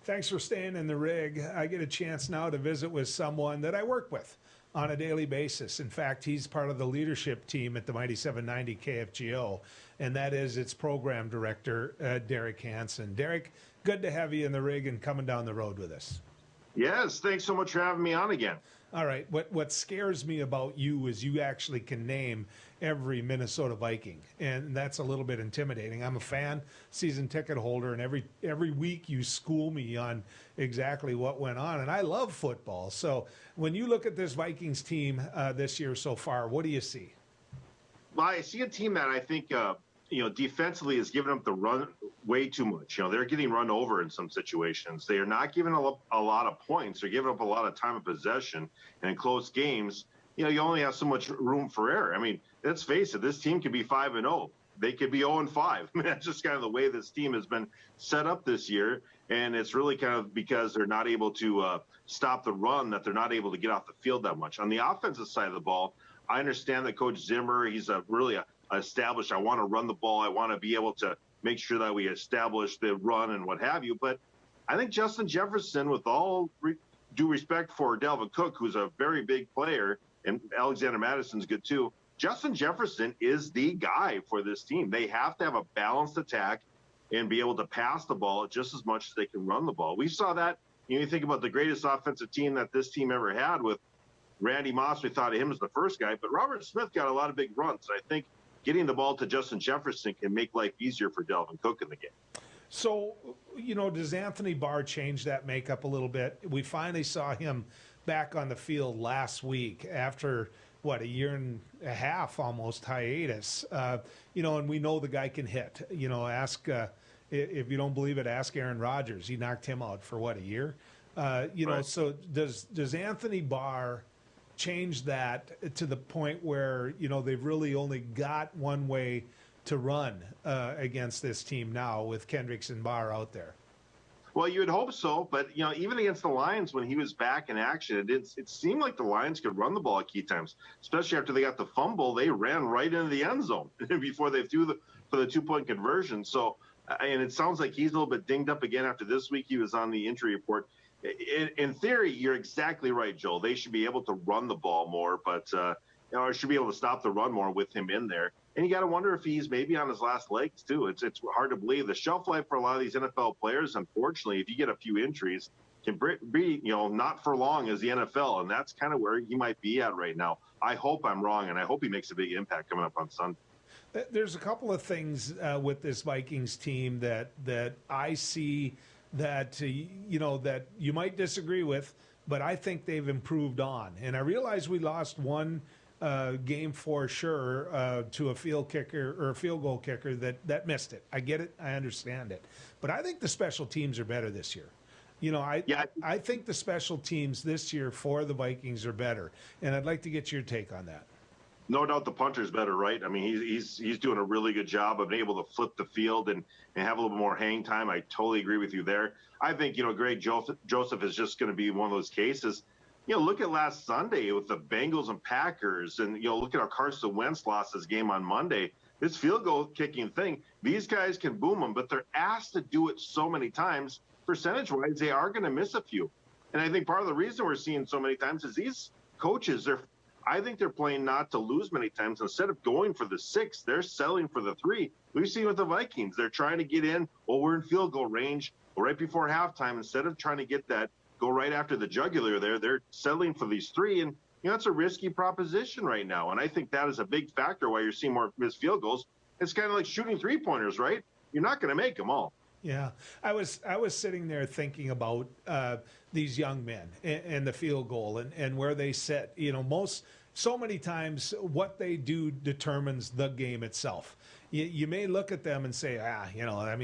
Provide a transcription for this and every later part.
Thanks for staying in the rig. I get a chance now to visit with someone that I work with on a daily basis. In fact, he's part of the leadership team at the Mighty 790 KFGO, and that is its program director, Derek Hanson. Derek, good to have you in the rig and coming down the road with us. Yes, thanks so much for having me on again. All right, what scares me about you is you actually can name every Minnesota Viking, and that's a little bit intimidating. I'm a fan, season ticket holder, and every week you school me on exactly what went on, and I love football. So when you look at this Vikings team this year so far, what do you see? Well, I see a team that I think defensively is giving up the run way too much. They're getting run over in some situations. They are not giving up a lot of points. They're giving up a lot of time of possession. And in close games, you only have so much room for error. I mean, let's face it, this team could be 5-0. They could be 0-5. I mean, that's just kind of the way this team has been set up this year. And it's really kind of because they're not able to stop the run, that they're not able to get off the field that much. On the offensive side of the ball, I understand that Coach Zimmer, he's really established, I want to run the ball. I want to be able to make sure that we establish the run and what have you. But I think Justin Jefferson, with all due respect for Dalvin Cook, who's a very big player, and Alexander Madison's good too, Justin Jefferson is the guy for this team. They have to have a balanced attack and be able to pass the ball just as much as they can run the ball. We saw that. You think about the greatest offensive team that this team ever had with Randy Moss. We thought of him as the first guy, but Robert Smith got a lot of big runs. I think getting the ball to Justin Jefferson can make life easier for Dalvin Cook in the game. So, does Anthony Barr change that makeup a little bit? We finally saw him back on the field last week after, a year and a half almost hiatus. And we know the guy can hit. Ask if you don't believe it, ask Aaron Rodgers. He knocked him out for, a year? Right. So does Anthony Barr change that to the point where, they've really only got one way to run against this team now with Kendricks and Barr out there? Well, you would hope so, but even against the Lions when he was back in action, it seemed like the Lions could run the ball at key times, especially after they got the fumble. They ran right into the end zone before they threw for the 2-point conversion. So, and it sounds like he's a little bit dinged up again after this week. He was on the injury report. In theory, you're exactly right, Joel. They should be able to run the ball more, but or should be able to stop the run more with him in there. And you got to wonder if he's maybe on his last legs too. It's hard to believe. The shelf life for a lot of these NFL players, unfortunately, if you get a few injuries, can be not for long as the NFL, and that's kind of where he might be at right now. I hope I'm wrong, and I hope he makes a big impact coming up on Sunday. There's a couple of things with this Vikings team that I see that that you might disagree with, but I think they've improved on. And I realize we lost one game for sure to a field kicker or a field goal kicker that missed it. I get it. I understand it. But I think the special teams are better this year. I think the special teams this year for the Vikings are better. And I'd like to get your take on that. No doubt the punter's better, right? I mean, he's doing a really good job of being able to flip the field and have a little bit more hang time. I totally agree with you there. I think, Greg Joseph is just going to be one of those cases. Look at last Sunday with the Bengals and Packers, and, look at how Carson Wentz lost his game on Monday. This field goal kicking thing, these guys can boom them, but they're asked to do it so many times. Percentage-wise, they are going to miss a few. And I think part of the reason we're seeing so many times is these coaches, I think they're playing not to lose many times. Instead of going for the 6, they're settling for the 3. We've seen with the Vikings, they're trying to get in, we're in field goal range right before halftime. Instead of trying to get that, go right after the jugular there, they're settling for these 3. And, it's a risky proposition right now. And I think that is a big factor why you're seeing more missed field goals. It's kind of like shooting 3-pointers, right? You're not going to make them all. Yeah, I was sitting there thinking about these young men and the field goal and where they sit. So many times what they do determines the game itself. You may look at them and say,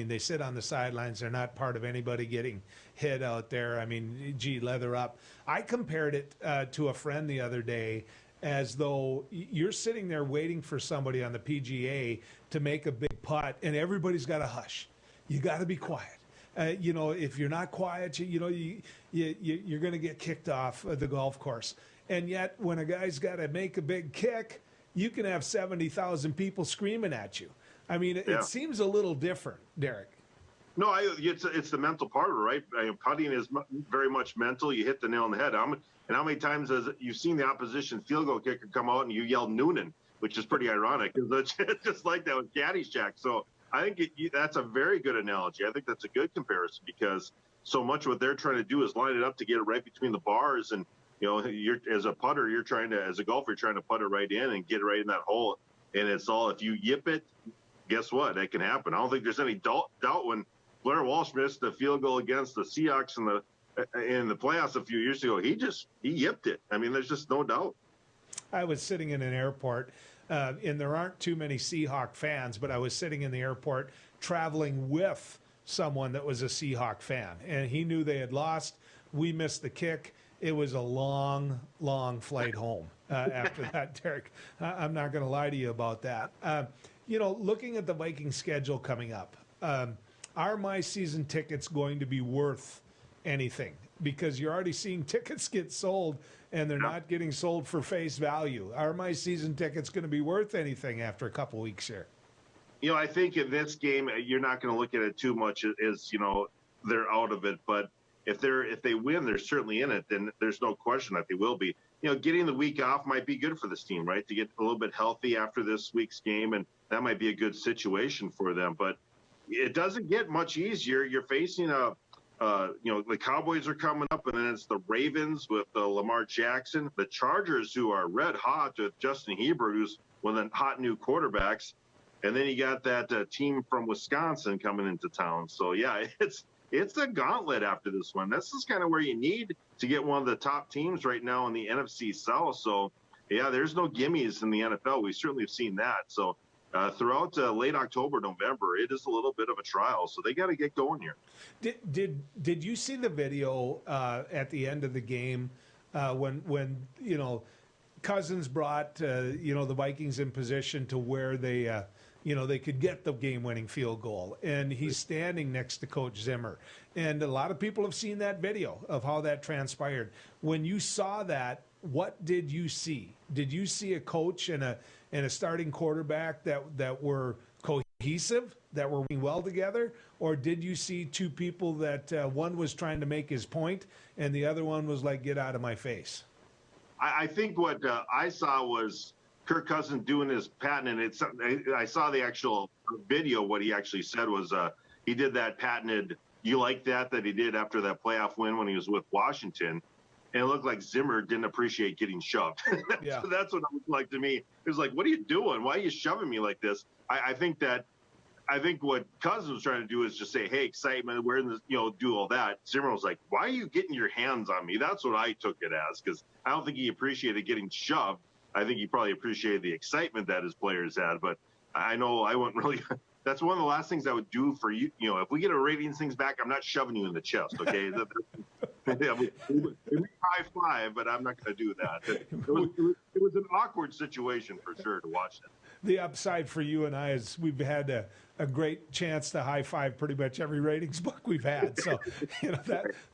they sit on the sidelines. They're not part of anybody getting hit out there. I mean, gee, leather up. I compared it to a friend the other day as though you're sitting there waiting for somebody on the PGA to make a big putt, and everybody's got to hush. You got to be quiet. If you're not quiet, you're going to get kicked off the golf course. And yet, when a guy's got to make a big kick, you can have 70,000 people screaming at you. I mean, it seems a little different, Derek. No, it's the mental part of it, right? Putting is very much mental. You hit the nail on the head. And how many times has you've seen the opposition field goal kicker come out and you yell Noonan, which is pretty ironic because it's just like that with Caddyshack. So I think that's a very good analogy. I think that's a good comparison because so much what they're trying to do is line it up to get it right between the bars. And, you're as a putter, as a golfer, you're trying to putt it right in and get it right in that hole. And it's all, if you yip it, guess what? That can happen. I don't think there's any doubt when Blair Walsh missed the field goal against the Seahawks in the playoffs a few years ago. He yipped it. I mean, there's just no doubt. I was sitting in an airport, and there aren't too many Seahawk fans, but I was sitting in the airport traveling with someone that was a Seahawk fan, and he knew they had lost. We missed the kick. It was a long, long flight home after that, Derek. I'm not going to lie to you about that. Looking at the Vikings schedule coming up, are my season tickets going to be worth anything? Because you're already seeing tickets get sold and they're not getting sold for face value. Are my season tickets going to be worth anything after a couple weeks here? I think in this game, you're not going to look at it too much as, they're out of it. But if they win, they're certainly in it. Then there's no question that they will be. Getting the week off might be good for this team, right? To get a little bit healthy after this week's game. And that might be a good situation for them. But it doesn't get much easier. You're facing the Cowboys are coming up, and then it's the Ravens with Lamar Jackson, the Chargers, who are red hot with Justin Herbert, who's one of the hot new quarterbacks, and then you got that team from Wisconsin coming into town. So yeah, it's a gauntlet after this one. This is kind of where you need to get one of the top teams right now in the NFC South. So yeah, there's no gimmies in the NFL. We certainly have seen that. So. Throughout late October, November, it is a little bit of a trial, so they got to get going here. Did you see the video at the end of the game when Cousins brought the Vikings in position to where they they could get the game-winning field goal, and he's standing next to Coach Zimmer, and a lot of people have seen that video of how that transpired. When you saw that, what did you see? Did you see a coach and a starting quarterback that were cohesive, that were working well together? Or did you see two people that one was trying to make his point and the other one was like, get out of my face? I think what I saw was Kirk Cousins doing his patented. I saw the actual video. What he actually said was he did that patented, you like that he did after that playoff win when he was with Washington. And it looked like Zimmer didn't appreciate getting shoved. Yeah. So that's what it looked like to me. It was like, what are you doing? Why are you shoving me like this? I think what Cousins was trying to do is just say, hey, excitement, we're in this, do all that. Zimmer was like, why are you getting your hands on me? That's what I took it as, because I don't think he appreciated getting shoved. I think he probably appreciated the excitement that his players had. But I know I wouldn't really. That's one of the last things I would do for you. If we get our ratings things back, I'm not shoving you in the chest, okay? Yeah, we high five, but I'm not going to do that. It was an awkward situation for sure to watch that. The upside for you and I is we've had a great chance to high five pretty much every ratings book we've had. So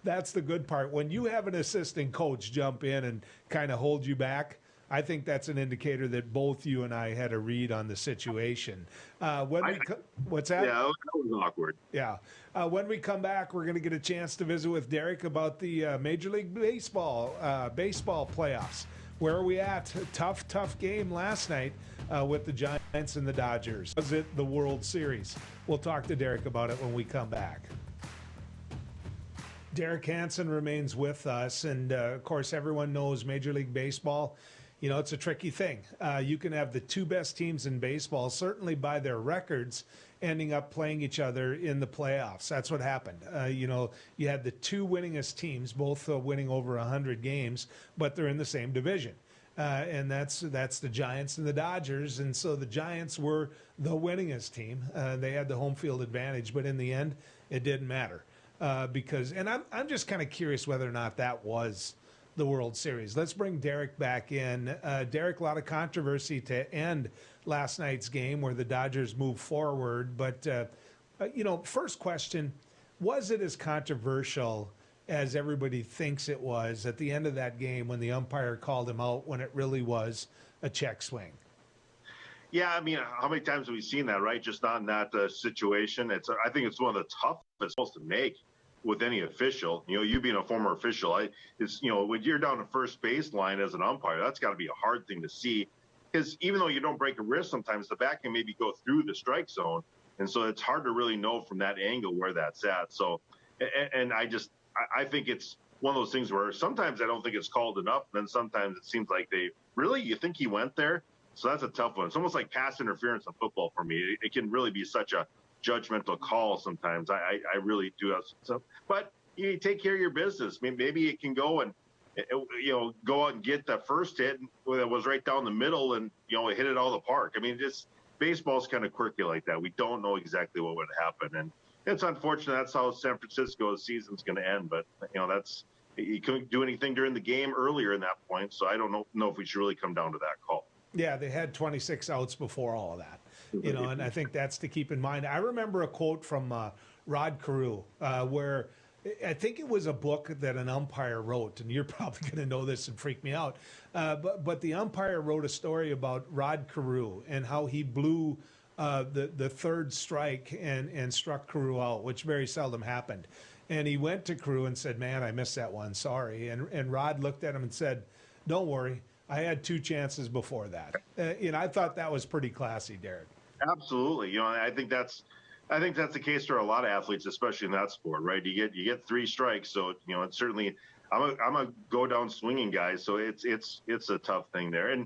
that's the good part. When you have an assistant coach jump in and kind of hold you back, I think that's an indicator that both you and I had a read on the situation. What's that? Yeah, that was awkward. Yeah. When we come back, we're going to get a chance to visit with Derek about the Major League Baseball playoffs. Where are we at? Tough game last night with the Giants and the Dodgers. Was it the World Series? We'll talk to Derek about it when we come back. Derek Hanson remains with us, and of course, everyone knows Major League Baseball. It's a tricky thing. You can have the two best teams in baseball, certainly by their records, ending up playing each other in the playoffs. That's what happened. You had the two winningest teams, both winning over 100 games, but they're in the same division. And that's the Giants and the Dodgers. And so the Giants were the winningest team. They had the home field advantage, but in the end, it didn't matter. And I'm just kind of curious whether or not that was the World Series. Let's bring Derek back in. Derek, a lot of controversy to end last night's game where the Dodgers moved forward. But, first question, was it as controversial as everybody thinks it was at the end of that game when the umpire called him out when it really was a check swing? Yeah, I mean, how many times have we seen that, right? Just not in that situation. I think it's one of the toughest calls to make with any official. You being a former official, when you're down the first baseline as an umpire, that's got to be a hard thing to see. Because even though you don't break a wrist, sometimes the bat can maybe go through the strike zone, and so it's hard to really know from that angle where that's at. So, and I think it's one of those things where sometimes I don't think it's called enough, and then sometimes it seems like you think he went there. So that's a tough one. It's almost like pass interference in football for me. It can really be such a judgmental call sometimes. I really do have some, but you take care of your business. I mean, maybe it can go and go out and get the first hit that was right down the middle and hit it out of the park. I mean, just baseball's kind of quirky like that. We don't know exactly what would happen, and it's unfortunate. That's how San Francisco's season's going to end. But you couldn't do anything during the game earlier in that point, so I don't know if we should really come down to that call. Yeah, they had 26 outs before all of that, and I think that's to keep in mind. I remember a quote from Rod Carew where I think it was a book that an umpire wrote, and you're probably going to know this and freak me out, but the umpire wrote a story about Rod Carew and how he blew the third strike and struck Carew out, which very seldom happened. And he went to Carew and said, "Man, I missed that one, sorry." And Rod looked at him and said, "Don't worry. I had 2 chances before that." I thought that was pretty classy, Derek. Absolutely. I think that's the case for a lot of athletes, especially in that sport, right? You get 3 strikes, so it's certainly I'm a go down swinging guy, so it's a tough thing there. And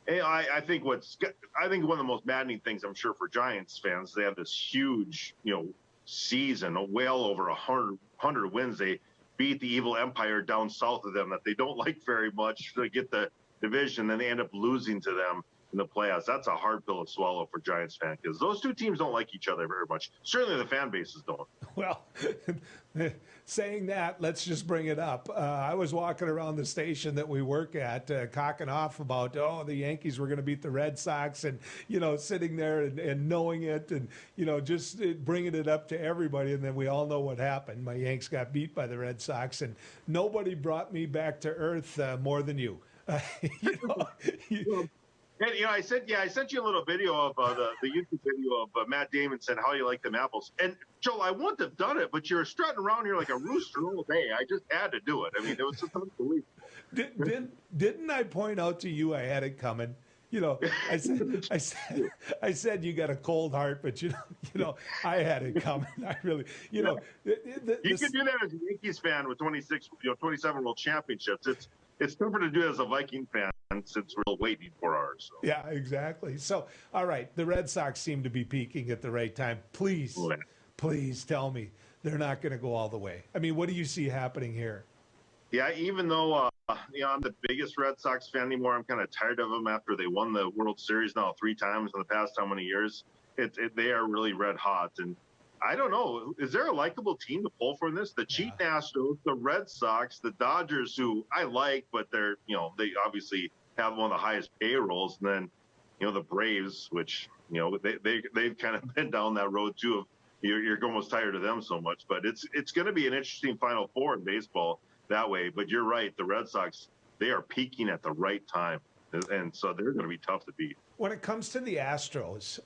I think one of the most maddening things, I'm sure, for Giants fans, they have this huge season, well over 100 wins. They beat the evil empire down south of them that they don't like very much to get the division, then they end up losing to them in the playoffs. That's a hard pill to swallow for Giants fans because those 2 teams don't like each other very much. Certainly the fan bases don't. Well, saying that, let's just bring it up. I was walking around the station that we work at, cocking off about, the Yankees were going to beat the Red Sox, and, sitting there and knowing it and, just bringing it up to everybody. And then we all know what happened. My Yanks got beat by the Red Sox, and nobody brought me back to earth more than you. And, I sent you a little video of the YouTube video of Matt Damon saying, "How do you like them apples?" And Joel, I wouldn't have done it, but you're strutting around here like a rooster all day. I just had to do it. I mean, it was just unbelievable. Didn't I point out to you I had it coming? I said you got a cold heart, but I had it coming. I really, you can do that as a Yankees fan with 27 world championships. It's tougher to do as a Viking fan since we're waiting for ours. So. Yeah, exactly. So, all right, the Red Sox seem to be peaking at the right time. Please tell me they're not going to go all the way. I mean, what do you see happening here? Yeah, even though I'm the biggest Red Sox fan anymore, I'm kind of tired of them after they won the World Series now 3 times in the past how many years. They are really red hot, and I don't know. Is there a likable team to pull for this? The cheating Astros, the Red Sox, the Dodgers, who I like, but they're they obviously have one of the highest payrolls, and then the Braves, which they've kind of been down that road too. Of you're almost tired of them so much, but it's going to be an interesting Final Four in baseball that way. But you're right, the Red Sox, they are peaking at the right time, and so they're going to be tough to beat. When it comes to the Astros.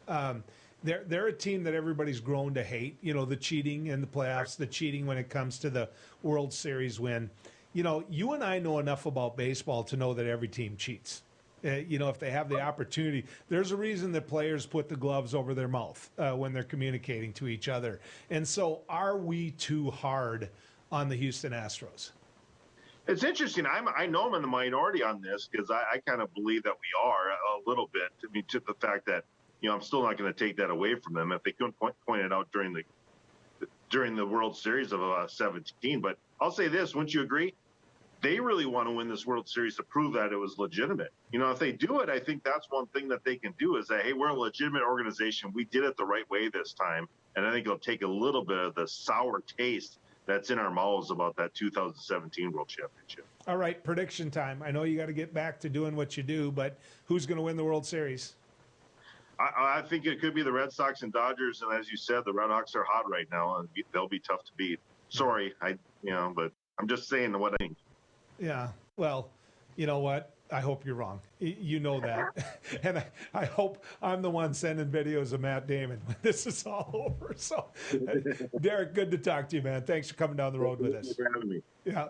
They're a team that everybody's grown to hate, the cheating in the playoffs, the cheating when it comes to the World Series win. You and I know enough about baseball to know that every team cheats. If they have the opportunity, there's a reason that players put the gloves over their mouth when they're communicating to each other. And so are we too hard on the Houston Astros? It's interesting. I know I'm in the minority on this because I kind of believe that we are a little bit. I mean, to the fact that I'm still not going to take that away from them if they couldn't point it out during the World Series of 17. But I'll say this: wouldn't you agree? They really want to win this World Series to prove that it was legitimate. If they do it, I think that's one thing that they can do is that, hey, we're a legitimate organization. We did it the right way this time, and I think it'll take a little bit of the sour taste that's in our mouths about that 2017 World Championship. All right, prediction time. I know you got to get back to doing what you do, but who's going to win the World Series? I think it could be the Red Sox and Dodgers, and as you said, the Red Hawks are hot right now, and they'll be tough to beat. Sorry, but I'm just saying what I think. Yeah, well, you know what? I hope you're wrong. You know that. And I hope I'm the one sending videos of Matt Damon when this is all over. So, Derek, good to talk to you, man. Thanks for coming down the road with us. Thanks for having me. Yeah.